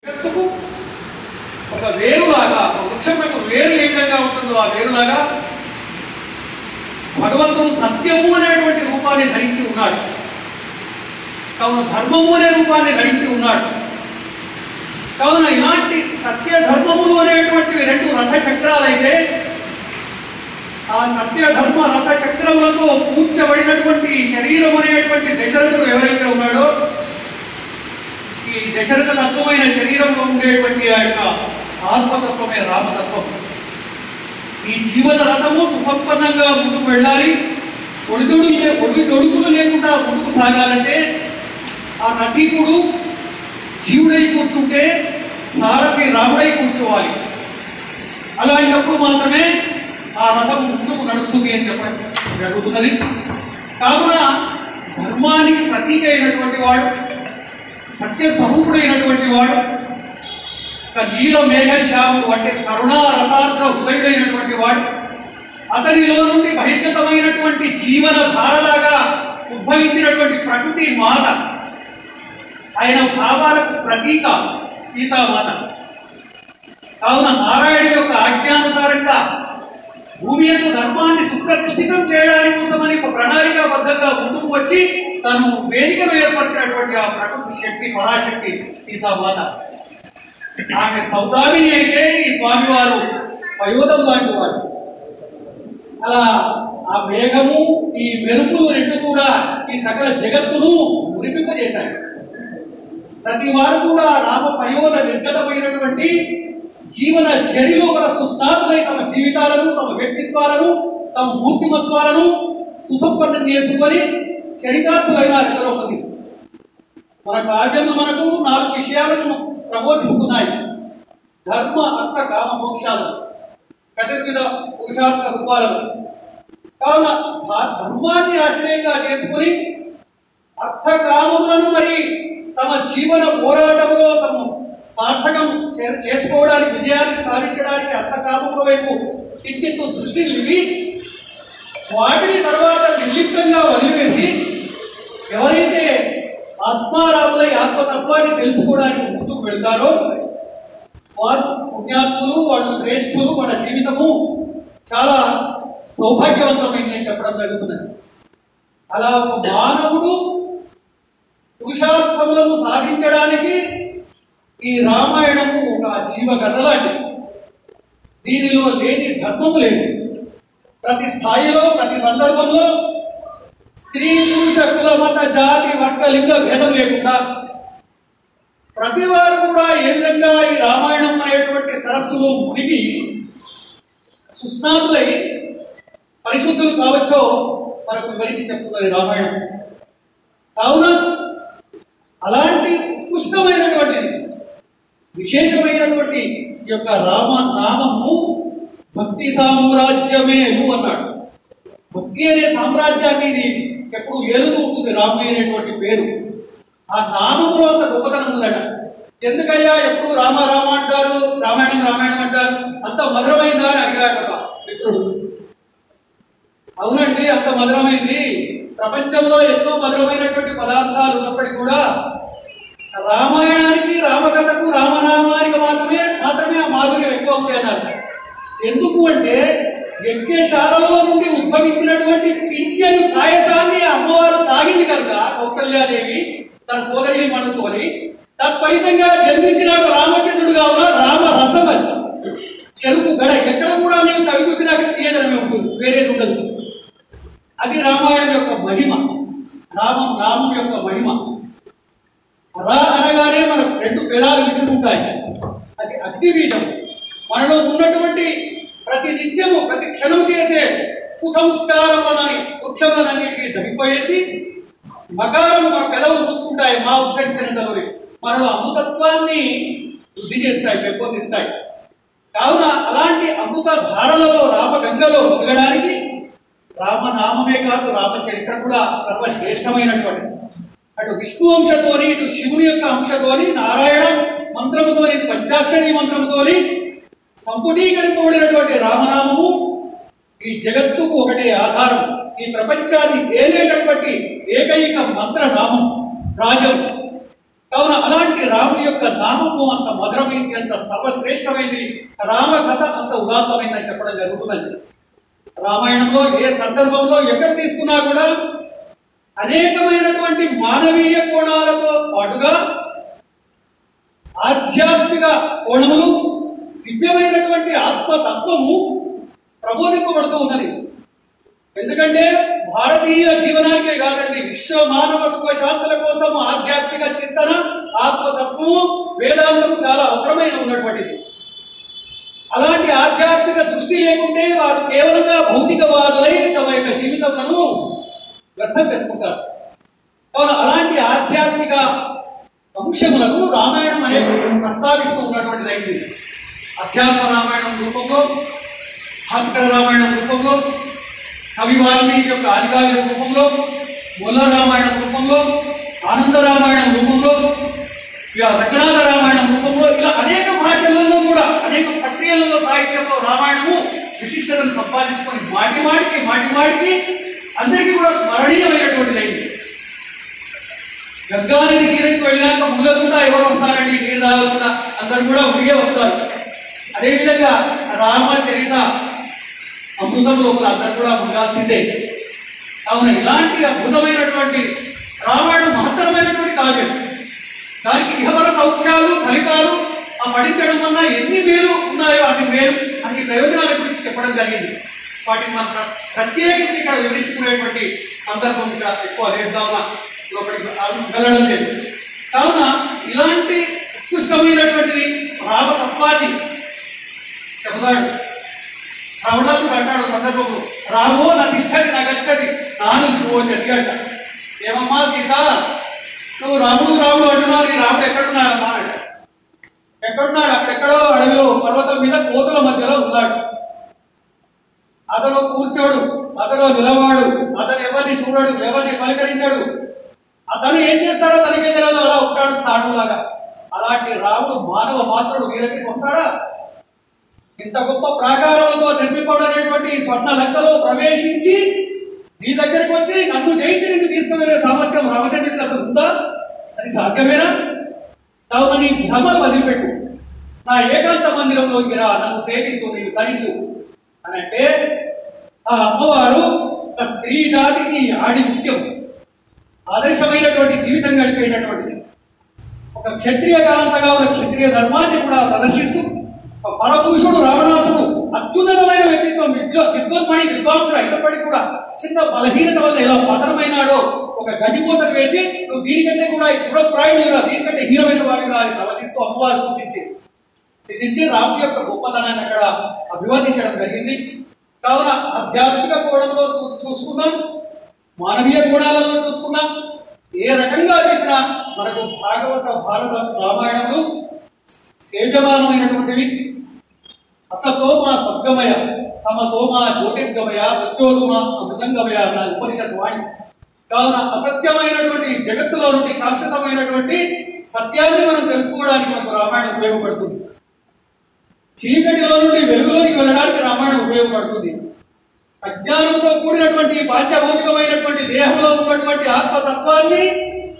జగత్తుకు ఒక వేరులాగా, ఒక వృక్షమునకు వేరు ఏ విధంగా ఉంటుందో ఆ వేరులాగా భగవంతుడు సత్యము అనేటువంటి రూపాన్ని ధరించి ఉన్నాడు. కావున ధర్మము అనే రూపాన్ని ధరించి ఉన్నాడు. కావున ఇలాంటి సత్య ధర్మములు అనేటువంటివి రెండు రథ చక్రాలైతే ఆ సత్య ధర్మ రథ చక్రములతో పూడ్చబడినటువంటి శరీరం అనేటువంటి దశరథుడు ఎవరైతే ఉన్నాడో ఈ దశరథ తత్వమైన శరీరంలో ఉండేటువంటి ఆ యొక్క ఆత్మతత్వమే రామతత్వం. ఈ జీవన రథము సుసంపన్నంగా ముందుకు వెళ్ళాలి. ఒడిదొడుకులు లేకుండా ముందుకు సాగాలంటే ఆ రథీకుడు జీవుడై కూర్చుంటే సారథి రాముడై కూర్చోవాలి. అలాంటప్పుడు మాత్రమే ఆ రథం ముందుకు నడుస్తుంది అని చెప్పడం జరుగుతున్నది. కావున ధర్మానికి ప్రతీక అయినటువంటి వాడు, సత్య స్వరూపుడైనటువంటి వాడు, నీల మేఘశ్యాముడు అంటే కరుణా రసార్ద్ర హృదయుడైనటువంటి వాడు, అతనిలో నుండి బహిర్గతమైనటువంటి జీవన ధారలాగా ఉద్భవించినటువంటి ప్రకృతి మాత, ఆయన భావాలకు ప్రతీక సీతామాత. కావున నారాయణ యొక్క ఆజ్ఞానుసారంగా భూమి యొక్క ధర్మాన్ని సుప్రతిష్ఠితం చేయడానికి కోసమని ఒక ప్రణాళికాబద్ధంగా ముందుకు వచ్చి తను వేదికను ఏర్పరిచినటువంటి ఆ ప్రకృతి శక్తి పరాశక్తి సీతామాత. ఆమె సౌదామిని అయితే ఈ స్వామివారు పయోధం లాంటి వారు. అలా ఆ మేఘము ఈ మెరుపులు రెండు కూడా ఈ సకల జగత్తును మురిపింపజేశాయి. ప్రతి వారు కూడా రామ పయోధ నిర్గతమైనటువంటి జీవన చర్యలో గల సుస్నాతమై తమ జీవితాలను, తమ వ్యక్తిత్వాలను, తమ మూర్తిమత్వాలను సుసంపన్నం చేసుకొని చరితార్థులైన ఎందరో మంది. మన కావ్యము మనకు 4 విషయాలను ప్రబోధిస్తున్నాయి. ధర్మ అర్థ కామ మోక్షాలు, చతుర్విధ పురుషార్థ రూపాలను. కావున ధర్మాన్ని ఆశ్రయంగా చేసుకుని అర్థ కామములను మరి తమ జీవన పోరాటంలో తమ సార్థకం చేసుకోవడానికి, విజయాన్ని సాధించడానికి అర్థకామముల వైపు కించిత్తు దృష్టి నిలిపి వాటిని తర్వాత నిర్లిప్తంగా వదిలివేసి ఎవరైతే ఆత్మారాములై ఆత్మతత్వాన్ని తెలుసుకోవడానికి ముందుకు వెళ్తారో వారు పుణ్యాత్ములు, వాళ్ళు శ్రేష్ఠులు, వాళ్ళ జీవితము చాలా సౌభాగ్యవంతమైందని చెప్పడం జరుగుతున్నది. అలా ఒక మానవుడు పురుషార్థములను సాధించడానికి ఈ రామాయణము ఒక జీవకథ లాంటిది. దీనిలో లేని ధర్మము లేదు. ప్రతి స్థాయిలో, ప్రతి సందర్భంలో స్త్రీ పురుష కుల మత జాతి వర్గ లింగ భేదం లేకుండా ప్రతి వారు కూడా ఏ విధంగా ఈ రామాయణం అనేటువంటి సరస్సులో మునిగి సుస్నాతులై పరిశుద్ధులు కావచ్చో మనకు వివరించి చెప్తున్నది రామాయణం. కావున అలాంటి ఉత్కృష్టమైనటువంటిది, విశేషమైనటువంటి ఈ యొక్క రామనామము భక్తి సామ్రాజ్యమేలు అన్నాడు. భక్తి అనే సామ్రాజ్యాన్ని ఇది ఎప్పుడు ఏలుతూ ఉంటుంది. రాముని అనేటువంటి పేరు, ఆ నామములో అంత గొప్పతనం ఉందట. ఎందుకయ్యా ఎప్పుడు రామ రామ అంటారు, రామాయణం రామాయణం అంటారు, అంత మధురమైందా అని అడిగాడు ఒక మిత్రుడు. అవునండి, అంత మధురమైంది. ప్రపంచంలో ఎన్నో మధురమైనటువంటి పదార్థాలు ఉన్నప్పటికీ కూడా రామాయణానికి, రామకథకు, రామనామానికి మాత్రమే ఆ మాధుర్యం ఎక్కువ ఉంది అన్నారు. ఎందుకు అంటే యజ్ఞశాలలో నుండి ఉద్భవించినటువంటి పియ్యని పాయసాన్ని అమ్మవారు తాగింది కనుక కౌసల్యాదేవి తన సోదరిని మనుకొని తత్ఫలితంగా జన్మించినాడు రామచంద్రుడు. కావున రామ రసం అది చెరుకు గడ. ఎక్కడ కూడా నీవు చవి చూసినాక తీయదనమే ఉంటుంది, వేరేది ఉండదు. అది రామాయణం యొక్క మహిమ, రాముని యొక్క మహిమ. రా అనగానే మనకు 2 పేదాలు విచ్చుకుంటాయి. అది అగ్ని బీజం. మనలో ఉన్నటువంటి ప్రతి నిత్యము, ప్రతి క్షణం చేసే కుసంస్కారం అని వృక్షములన్నింటినీ దహింపజేసి మకారము మన పెదవులు మూసుకుంటాయి. మా ఉచ్చరించినంతలోనే మనలో అమృతత్వాన్ని వృద్ధి చేస్తాయి, పెంపొందిస్తాయి. కావున అలాంటి అమృత ధారలలో, రామగంగలో మునగడానికి రామనామమే కాదు, రామచరిత్ర కూడా సర్వశ్రేష్టమైనటువంటి. అటు విష్ణు అంశతోని, ఇటు శివుని యొక్క అంశతోని, నారాయణ మంత్రముతోని, పంచాక్షరి మంత్రముతోని సంపుటీకరింపబడినటువంటి రామనామము ఈ జగత్తుకు ఒకటే ఆధారం. ఈ ప్రపంచాన్ని ఏలేటటువంటి ఏకైక మంత్రనామం రాజం. కావున అలాంటి రాముని యొక్క నామము అంత మధురమైంది, అంత సర్వశ్రేష్టమైంది, రామ కథ అంత ఉదాత్తమైందని చెప్పడం జరుగుతున్నది. రామాయణంలో ఏ సందర్భంలో ఎక్కడ తీసుకున్నా కూడా అనేకమైనటువంటి మానవీయ కోణాలతో పాటుగా ఆధ్యాత్మిక కోణములు, దివ్యమైనటువంటి ఆత్మతత్వము ప్రబోధింపబడుతూ ఉన్నది. ఎందుకంటే భారతీయ జీవనానికే కాదండి, విశ్వ మానవ సుఖశాంతుల కోసం ఆధ్యాత్మిక చింతన, ఆత్మతత్వము, వేదాంతము చాలా అవసరమైన ఉన్నటువంటిది. అలాంటి ఆధ్యాత్మిక దృష్టి లేకుంటే వారు కేవలంగా భౌతికవాదులై తమ యొక్క జీవితములను వ్యర్థం చేసుకుంటారు. కావున అలాంటి ఆధ్యాత్మిక అంశములను రామాయణం అనేది ప్రస్తావిస్తూ ఉన్నటువంటిది అయింది. అధ్యాత్మ రామాయణం రూపంలో, భాస్కర రామాయణం రూపంలో, కవి వాల్మీకి యొక్క ఆదికావ్య రూపంలో, మూల రామాయణం రూపంలో, ఆనంద రామాయణం రూపంలో, ఇక రఘునాథ రామాయణం రూపంలో, ఇలా అనేక భాషలలో కూడా అనేక ప్రక్రియలలో సాహిత్యంలో రామాయణము విశిష్టతను సంపాదించుకొని మాటి మాటికి అందరికీ కూడా స్మరణీయమైనటువంటిది అయింది. గంగా నది తీరంకి వెళ్ళినాక మునగకుండా ఎవరు వస్తారండి, నీరు తాగకుండా అందరూ కూడా ఉడిగే వస్తారు. అదేవిధంగా రామచరిత అమృతం లోపల అందరూ కూడా మునగాల్సిందే. కావున ఇలాంటి అద్భుతమైనటువంటి రామాయణం మహత్తరమైనటువంటి కావ్యం. దానికి ఇహపర సౌఖ్యాలు, ఫలితాలు ఆ పఠించడం వల్ల ఎన్ని మేలు ఉన్నాయో అన్ని ప్రయోజనాల గురించి చెప్పడం జరిగింది. వాటిని మనం ప్రత్యేకించి ఇక్కడ వివరించుకునేటువంటి సందర్భం ఇంకా ఎక్కువ లేదు, కావున లోపలికి వెళ్ళడం లేదు. కావున ఇలాంటి ఉత్కృష్టమైనటువంటిది రామతత్వాన్ని చెబుతాడు. రావణాసుడు అంటాడు సందర్భంలో, రామో నా తిష్టది నా గచ్చది నాను శుభోచతి అంట. ఏమమ్మా సీత, నువ్వు రాముడు అంటున్నావు, నీ రాముడు ఎక్కడున్నాడమ్మా అంట. ఎక్కడున్నాడు? అక్కడెక్కడో అడవిలో పర్వతం మీద కోతుల మధ్యలో ఉన్నాడు. అతను కూర్చోడు, అతను నిలవాడు, అతను ఎవరిని చూడడు, ఎవరిని పలకరించాడు. అతను ఏం చేస్తాడో తనకే తెలియదు, అలా ఉంటాడు స్థానులాగా. అలాంటి రాముడు మానవ మాత్రుడు మీ దగ్గరికి వస్తాడా? ఇంత గొప్ప ప్రాకారంతో నిర్మిపబడినటువంటి స్వర్ణ లంకలో ప్రవేశించి నీ దగ్గరికి వచ్చి నన్ను జయించి నిన్ను తీసుకువెళ్ళే సామర్థ్యం రామచంద్రుడికి అసలు ఉందా? అది సాధ్యమేనా? కావున నీ భ్రమలు వదిలిపెట్టు, నా ఏకాంత మందిరంలోకి రా, నన్ను సేవించు, నీవు తరించు అని అంటే ఆ అమ్మవారు ఒక స్త్రీ జాతికి ఆడి ముఖ్యం ఆదర్శమైనటువంటి జీవితం గడిపేటటువంటిది. ఒక క్షత్రియ కాంతగా ఉన్న క్షత్రియ ధర్మాన్ని కూడా ప్రదర్శిస్తూ ఒక పరపురుషుడు రావణాసుడు అత్యున్నతమైన వ్యక్తిత్వం, విద్వాంసుడు అయినప్పటికీ కూడా చిన్న బలహీనత వల్ల ఎలా పతనమైనాడో ఒక గడ్డిపోసను వేసి నువ్వు దీనికంటే కూడా దృఢప్రాయుడురా, దీనికంటే హీనమైన వాడిగా అని ప్రవచిస్తూ అమ్మవారు సూచించి రాముడి యొక్క గొప్పతనాన్ని అక్కడ అభివర్ణించడం జరిగింది. కావున ఆధ్యాత్మిక కోణంలో చూసుకున్నాం, మానవీయ కోణాలలో చూసుకున్నాం. ఏ రకంగా చేసినా మనకు భాగవత భారత రామాయణములు సేవ్యమానమైనటువంటివి. అసతోమ సద్గమయ, తమసోమ జ్యోతిర్గమయ, మృత్యోరుమ అమృతంగమయ అన్న ఉపనిషత్ వాణి. కావున అసత్యమైనటువంటి జగత్తులో నుండి శాశ్వతమైనటువంటి సత్యాన్ని మనం తెలుసుకోవడానికి మనకు రామాయణం ఉపయోగపడుతుంది. చీకటిలో నుండి వెలుగులోనికి వెళ్ళడానికి రామాయణం ఉపయోగపడుతుంది. అజ్ఞానంతో కూడినటువంటి పాంచభౌతికమైనటువంటి దేహంలో ఉన్నటువంటి ఆత్మతత్వాన్ని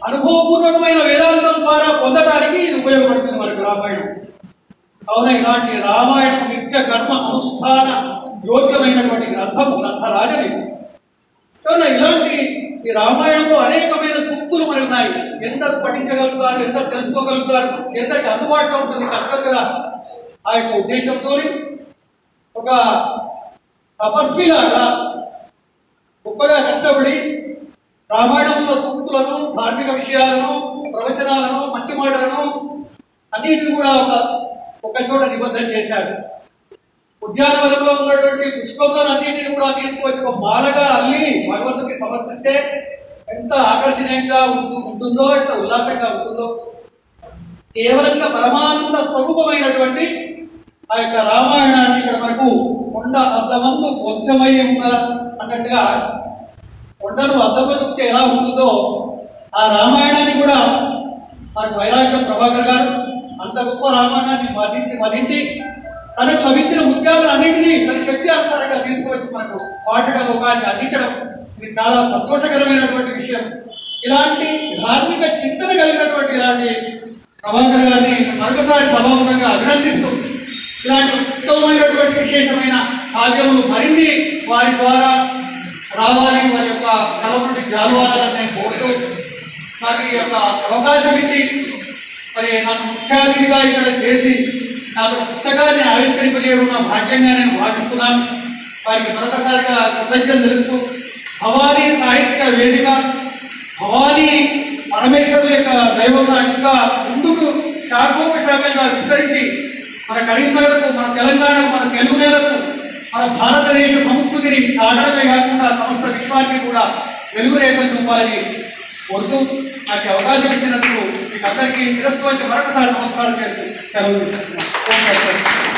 అనుభవపూర్వకమైన వేదాంతం ద్వారా పొందడానికి ఇది ఉపయోగపడుతుంది మనకు రామాయణం. కావున ఇలాంటి రామాయణం నిత్య కర్మ అనుష్ఠాన యోగ్యమైనటువంటి గ్రంథరాజని. కావున ఇలాంటి ఈ రామాయణంలో అనేకమైన సూక్తులు మరి ఉన్నాయి. ఎందరు పఠించగలుగుతారు, ఎందరు తెలుసుకోగలుగుతారు, ఎందరికి అందుబాటులో ఉంటుంది కష్టం కదా. ఆ యొక్క ఉద్దేశంతో ఒక తపస్విలాగా గొప్పగా కష్టపడి రామాయణంలో సూక్తులను, ధార్మిక విషయాలను, ప్రవచనాలను, మంచి మాటలను అన్నిటిని కూడా ఒక చోట నిబంధన చేశారు. ఉద్యానవనంలో ఉన్నటువంటి పుష్పములను అన్నింటిని కూడా తీసుకువచ్చి ఒక మాలగా అల్లి భగవంతుడికి సమర్పిస్తే ఎంత ఆకర్షణీయంగా ఉంటుందో, ఎంత ఉల్లాసంగా ఉంటుందో. కేవలంగా పరమానంద స్వరూపమైనటువంటి ఆ యొక్క రామాయణాన్ని ఇక్కడ మనకు కొండ అద్దమందు కొంచెమై ఉన్న అన్నట్టుగా కొండను అద్దము చూస్తే ఎలా ఉంటుందో ఆ రామాయణాన్ని కూడా మనకు వైరాగ్యం ప్రభాకర్ గారు అంత గొప్ప రామాయణాన్ని మదించి తనకు లభించిన ముఖ్యాలను అన్నింటినీ తన శక్తి అనుసారంగా తీసుకువచ్చి మనకు పాఠక లోకాన్ని అందించడం ఇది చాలా సంతోషకరమైనటువంటి విషయం. ఇలాంటి ధార్మిక చింతన కలిగినటువంటి ఇలాంటి ప్రభాకర్ గారిని మరొకసారి సభాముఖంగా అభినందిస్తూ ఇలాంటి ఉత్తమమైనటువంటి విశేషమైన కావ్యములు మరిన్ని వారి ద్వారా రావాలి, వారి యొక్క కళ నుండి జాలువాలని నేను కోరుతూ నాకు ఈ యొక్క అవకాశం ఇచ్చి మరి నన్ను ముఖ్య అతిథిగా ఇక్కడ చేసి నాకు పుస్తకాన్ని ఆవిష్కరింపజేయడం నా భాగ్యంగా నేను భావిస్తున్నాను. వారికి మరొకసారిగా కృతజ్ఞతలు తెలుస్తూ భవానీ సాహిత్య వేదిక భవానీ పరమేశ్వరుల యొక్క దైవంగా ఇంకా ముందుకు శాఖోపశాఖంగా విస్తరించి మన కరీంనగర్కు, మన తెలంగాణకు, మన తెలుగు నేలకు, మన భారతదేశ సంస్కృతిని చాటడమే కాకుండా సమస్త విశ్వానికి కూడా వెలుగు రేఖలు చూపాలని కోరుతూ నాకు అవకాశం ఇచ్చినందుకు మీకు అందరికీ శిరస్సు వచ్చి మరొకసారి నమస్కారం చేస్తూ సెలవు తీసుకుంటున్నాను.